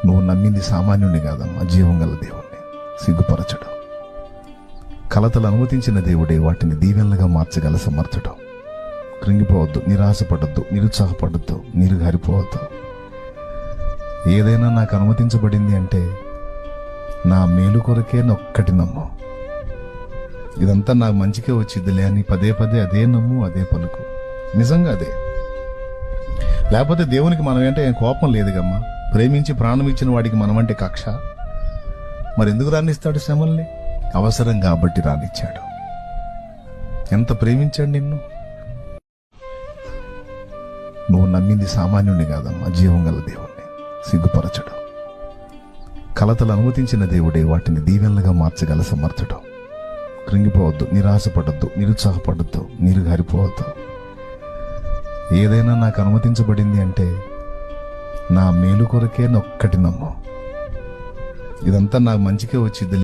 నువ్వు నమ్మింది సామాన్యుని కాదమ్మా, జీవం గల దేవుణ్ణి. సిగ్గుపరచడం, కలతలు అనుమతించిన దేవుడే వాటిని దీవెనలుగా మార్చగల సమర్థుడు. కృంగిపోవద్దు, నిరాశపడద్దు, నిరుత్సాహపడద్దు, నీరు గారిపోవద్దు. ఏదైనా నాకు అనుమతించబడింది అంటే నా మేలు కొరకే నొక్కటి నమ్ము. ఇదంతా నాకు మంచికే వచ్చిద్దిలే అని పదే పదే అదే నమ్ము, అదే పలుకు. నిజంగా అదే. లేకపోతే దేవునికి మనం అంటే ఏం కోపం లేదుగమ్మా. ప్రేమించి ప్రాణం ఇచ్చిన వాడికి మనమంటే కక్ష. మరి ఎందుకు రానిస్తాడు శ్రమల్ని? అవసరం కాబట్టి రానిచ్చాడు. ఎంత ప్రేమించాడు నిన్ను. నువ్వు నమ్మింది సామాన్యుని కాదమ్మా, జీవం గల దేవుణ్ణి. సిగ్గుపరచడం, కలతలు అనుమతించిన దేవుడే వాటిని దీవెనలుగా మార్చగల సమర్థుడు. కృంగిపోవద్దు, నిరాశపడద్దు, నిరుత్సాహపడద్దు, నీరు గారిపోవద్దు. ఏదైనా నాకు అనుమతించబడింది అంటే నా మేలు కొరకే నొక్కటి నమ్ము. ఇదంతా నాకు మంచికే వచ్చిద్ది.